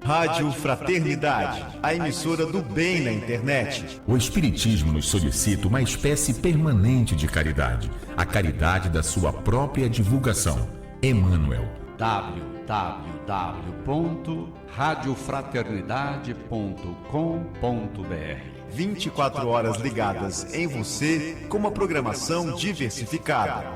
Rádio Fraternidade, a emissora do bem na internet. O Espiritismo nos solicita uma espécie permanente de caridade, a caridade da sua própria divulgação. Emmanuel. www.radiofraternidade.com.br 24 horas ligadas em você com uma programação diversificada.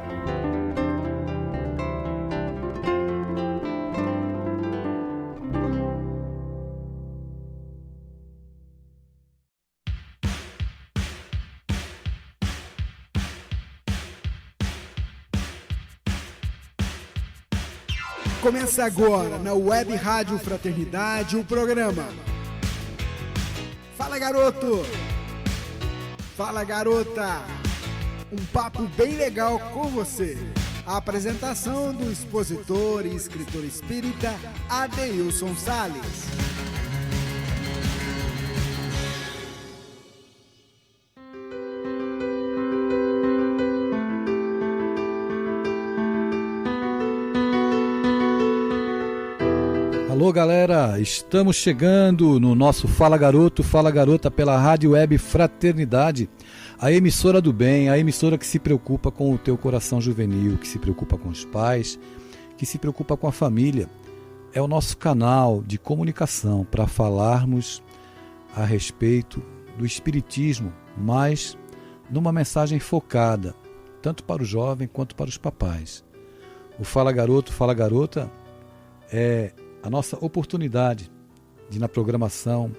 Começa agora na Web Rádio Fraternidade o programa Fala Garoto, Fala Garota, um papo bem legal com você. A apresentação do expositor e escritor espírita Adeilson Salles. Alô galera, estamos chegando no nosso Fala Garoto, Fala Garota pela Rádio Web Fraternidade, a emissora do bem, a emissora que se preocupa com o teu coração juvenil, que se preocupa com os pais, que se preocupa com a família. É o nosso canal de comunicação para falarmos a respeito do Espiritismo, mas numa mensagem focada, tanto para o jovem quanto para os papais. O Fala Garoto, Fala Garota é a nossa oportunidade de, na programação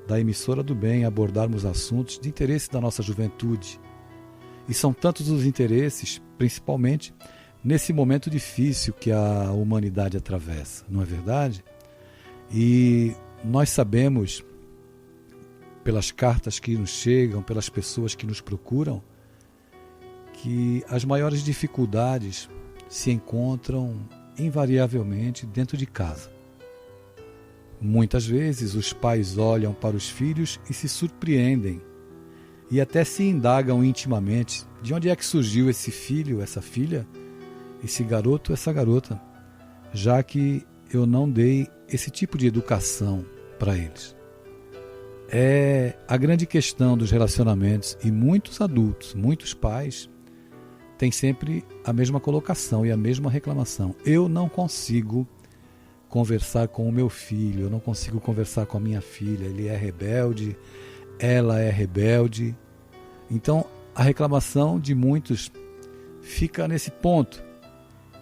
da emissora do bem, abordarmos assuntos de interesse da nossa juventude. E são tantos os interesses, principalmente nesse momento difícil que a humanidade atravessa, não é verdade? E nós sabemos, pelas cartas que nos chegam, pelas pessoas que nos procuram, que as maiores dificuldades se encontram invariavelmente dentro de casa. Muitas vezes os pais olham para os filhos e se surpreendem e até se indagam intimamente de onde é que surgiu esse filho, essa filha, esse garoto, essa garota, já que eu não dei esse tipo de educação para eles. É a grande questão dos relacionamentos e muitos adultos, muitos pais têm sempre a mesma colocação e a mesma reclamação. Eu não consigo conversar com o meu filho, eu não consigo conversar com a minha filha, ele é rebelde, ela é rebelde. Então a reclamação de muitos fica nesse ponto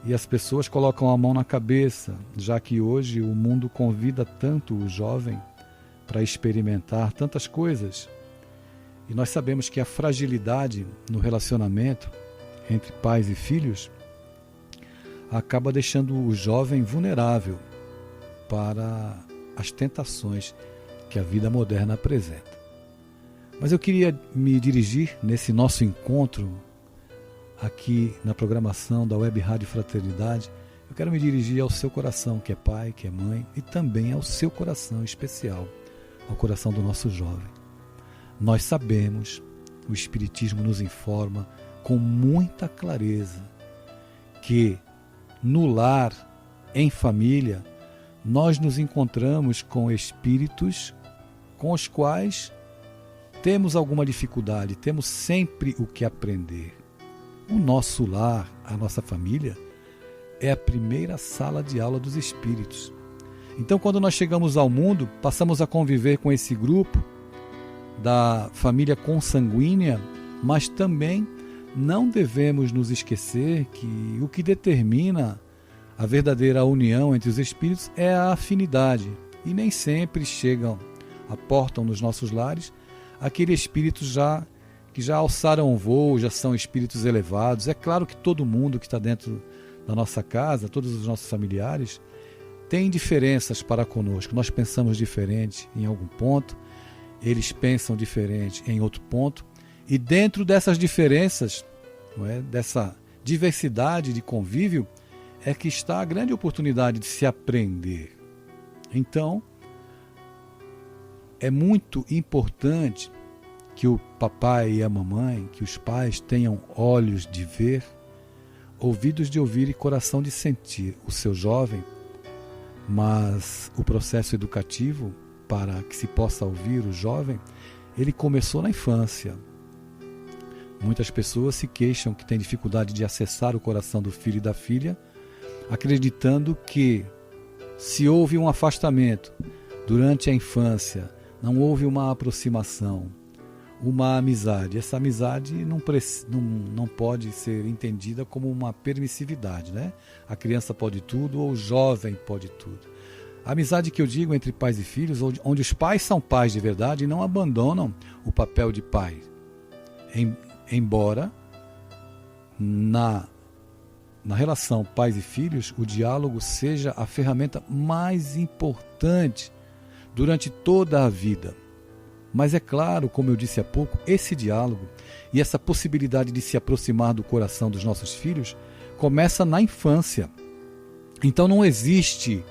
e as pessoas colocam a mão na cabeça, já que hoje o mundo convida tanto o jovem para experimentar tantas coisas e nós sabemos que a fragilidade no relacionamento entre pais e filhos acaba deixando o jovem vulnerável para as tentações que a vida moderna apresenta. Mas eu queria me dirigir nesse nosso encontro aqui na programação da Web Rádio Fraternidade, eu quero me dirigir ao seu coração, que é pai, que é mãe, e também ao seu coração especial, ao coração do nosso jovem. Nós sabemos, o Espiritismo nos informa com muita clareza que no lar, em família, nós nos encontramos com espíritos com os quais temos alguma dificuldade, temos sempre o que aprender. O nosso lar, a nossa família, é a primeira sala de aula dos espíritos. Então, quando nós chegamos ao mundo, passamos a conviver com esse grupo da família consanguínea, mas também não devemos nos esquecer que o que determina a verdadeira união entre os espíritos é a afinidade. E nem sempre aportam nos nossos lares aqueles espíritos que já alçaram o voo, já são espíritos elevados. É claro que todo mundo que está dentro da nossa casa, todos os nossos familiares, tem diferenças para conosco. Nós pensamos diferente em algum ponto, eles pensam diferente em outro ponto. E dentro dessas diferenças, dessa diversidade de convívio, é que está a grande oportunidade de se aprender. Então, é muito importante que o papai e a mamãe, que os pais tenham olhos de ver, ouvidos de ouvir e coração de sentir o seu jovem Mas o processo educativo, para que se possa ouvir o jovem, ele começou na infância. Muitas pessoas se queixam que têm dificuldade de acessar o coração do filho e da filha, acreditando que se houve um afastamento durante a infância, não houve uma aproximação, uma amizade. Essa amizade não pode ser entendida como uma permissividade, né? A criança pode tudo ou o jovem pode tudo. A amizade que eu digo entre pais e filhos, onde os pais são pais de verdade e não abandonam o papel de pai. Embora na relação pais e filhos, o diálogo seja a ferramenta mais importante durante toda a vida. Mas é claro, como eu disse há pouco, esse diálogo e essa possibilidade de se aproximar do coração dos nossos filhos começa na infância. Então não existe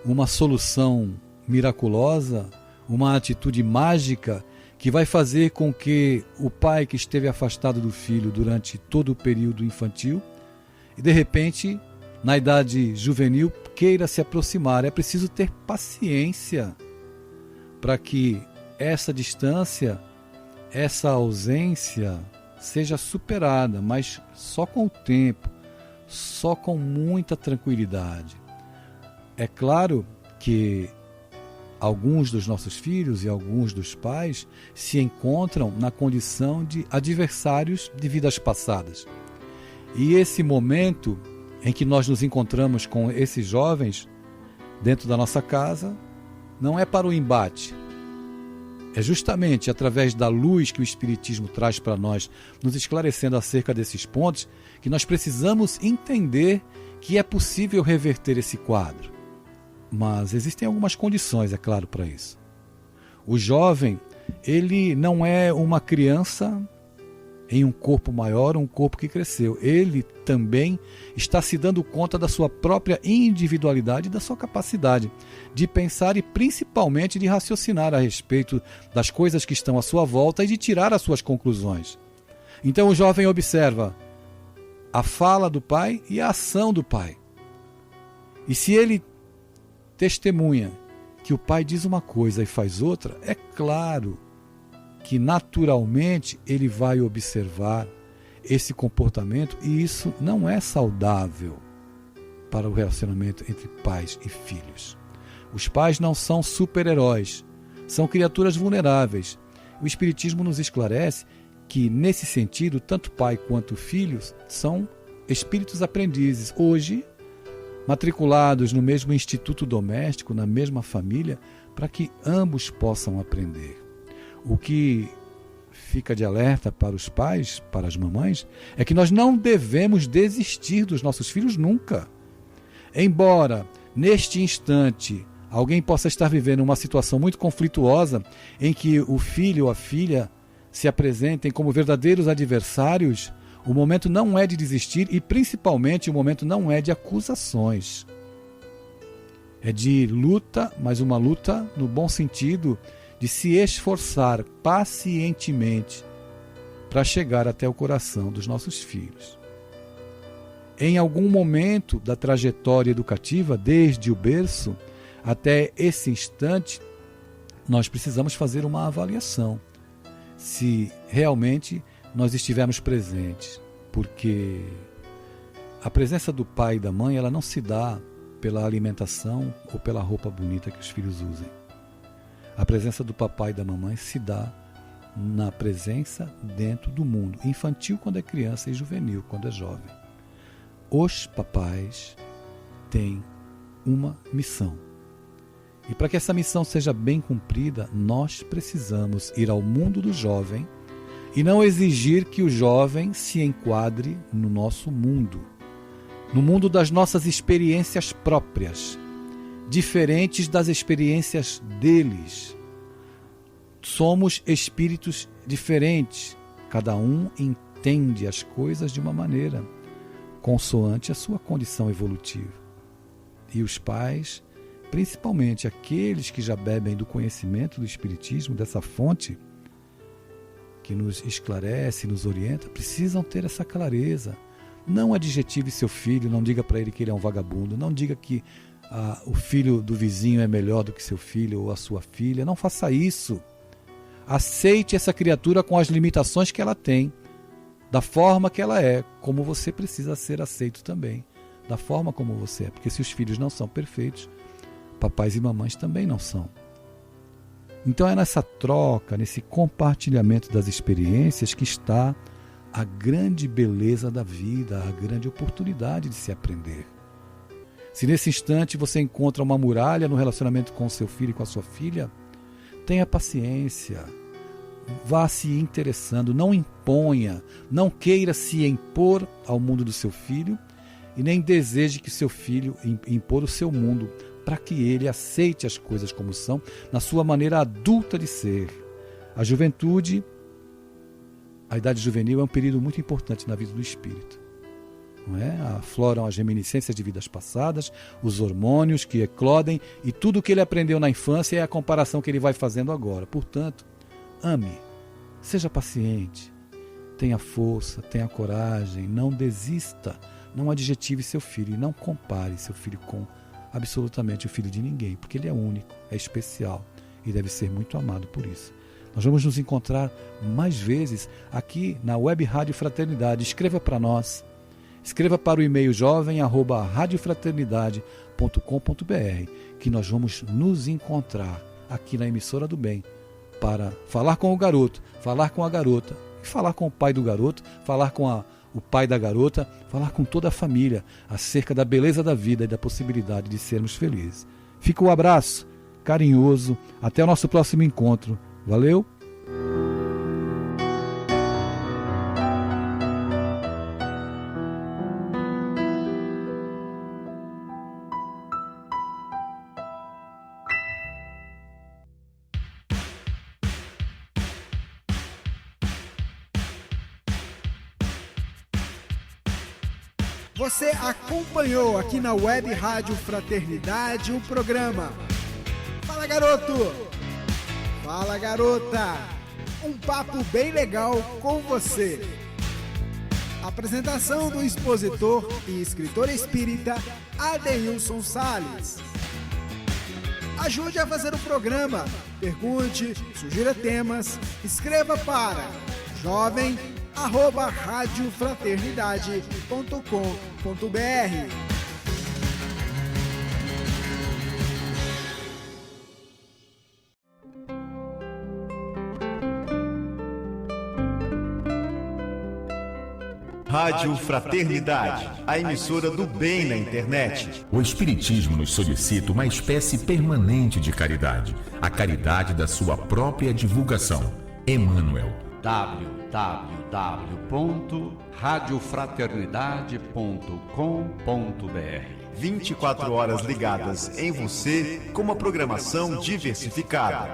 uma solução miraculosa, uma atitude mágica que vai fazer com que o pai que esteve afastado do filho durante todo o período infantil e de repente, na idade juvenil, queira se aproximar. É preciso ter paciência para que essa distância, essa ausência seja superada, mas só com o tempo, só com muita tranquilidade. É claro que alguns dos nossos filhos e alguns dos pais se encontram na condição de adversários de vidas passadas. E esse momento em que nós nos encontramos com esses jovens dentro da nossa casa não é para o embate. É justamente através da luz que o Espiritismo traz para nós, nos esclarecendo acerca desses pontos, que nós precisamos entender que é possível reverter esse quadro. Mas existem algumas condições, é claro, para isso. O jovem, ele não é uma criança em um corpo maior, um corpo que cresceu. Ele também está se dando conta da sua própria individualidade e da sua capacidade de pensar e principalmente de raciocinar a respeito das coisas que estão à sua volta e de tirar as suas conclusões. Então o jovem observa a fala do pai e a ação do pai. E se ele testemunha que o pai diz uma coisa e faz outra, é claro que naturalmente ele vai observar esse comportamento e isso não é saudável para o relacionamento entre pais e filhos. Os pais não são super-heróis, são criaturas vulneráveis. O Espiritismo nos esclarece que, nesse sentido, tanto pai quanto filhos são espíritos aprendizes, hoje matriculados no mesmo instituto doméstico, na mesma família, para que ambos possam aprender. O que fica de alerta para os pais, para as mamães, é que nós não devemos desistir dos nossos filhos nunca. Embora, neste instante, alguém possa estar vivendo uma situação muito conflituosa em que o filho ou a filha se apresentem como verdadeiros adversários, o momento não é de desistir e, principalmente, o momento não é de acusações. É de luta, mas uma luta no bom sentido de se esforçar pacientemente para chegar até o coração dos nossos filhos. Em algum momento da trajetória educativa, desde o berço até esse instante, nós precisamos fazer uma avaliação se realmente nós estivermos presentes, porque a presença do pai e da mãe ela não se dá pela alimentação ou pela roupa bonita que os filhos usem. A presença do papai e da mamãe se dá na presença dentro do mundo, infantil quando é criança e juvenil quando é jovem. Os papais têm uma missão. E para que essa missão seja bem cumprida, nós precisamos ir ao mundo do jovem e não exigir que o jovem se enquadre no nosso mundo, no mundo das nossas experiências próprias, diferentes das experiências deles. Somos espíritos diferentes, cada um entende as coisas de uma maneira, consoante a sua condição evolutiva. E os pais, principalmente aqueles que já bebem do conhecimento do Espiritismo, dessa fonte que nos esclarece, nos orienta, precisam ter essa clareza. Não adjetive seu filho, não diga para ele que ele é um vagabundo, não diga que o filho do vizinho é melhor do que seu filho ou a sua filha. Não faça isso. Aceite essa criatura com as limitações que ela tem, da forma que ela é, como você precisa ser aceito também, da forma como você é. Porque se os filhos não são perfeitos, papais e mamães também não são. Então é nessa troca, nesse compartilhamento das experiências que está a grande beleza da vida, a grande oportunidade de se aprender. Se nesse instante você encontra uma muralha no relacionamento com o seu filho e com a sua filha, tenha paciência, vá se interessando, não imponha, não queira se impor ao mundo do seu filho e nem deseje que seu filho impor o seu mundo para que ele aceite as coisas como são, na sua maneira adulta de ser. A juventude, a idade juvenil é um período muito importante na vida do espírito. Não é? Afloram as reminiscências de vidas passadas, os hormônios que eclodem e tudo o que ele aprendeu na infância é a comparação que ele vai fazendo agora. Portanto, ame, seja paciente, tenha força, tenha coragem, não desista, não adjetive seu filho e não compare seu filho com absolutamente o filho de ninguém, porque ele é único, é especial e deve ser muito amado por isso. Nós vamos nos encontrar mais vezes aqui na Web Rádio Fraternidade. Escreva para nós, escreva para o e-mail jovem@radiofraternidade.com.br, que nós vamos nos encontrar aqui na Emissora do Bem para falar com o garoto, falar com a garota, falar com o pai do garoto, falar com o pai da garota, falar com toda a família acerca da beleza da vida e da possibilidade de sermos felizes. Fica um abraço carinhoso, até o nosso próximo encontro. Valeu! Você acompanhou aqui na Web Rádio Fraternidade o programa Fala Garoto, Fala Garota, um papo bem legal com você. Apresentação do expositor e escritor espírita Adeilson Salles. Ajude a fazer o programa, pergunte, sugira temas, escreva para jovem@radiofraternidade.com.br. Rádio Fraternidade, a emissora do bem na internet. O Espiritismo nos solicita uma espécie permanente de caridade, a caridade da sua própria divulgação. Emmanuel. www.radiofraternidade.com.br 24 horas ligadas em você com uma programação diversificada.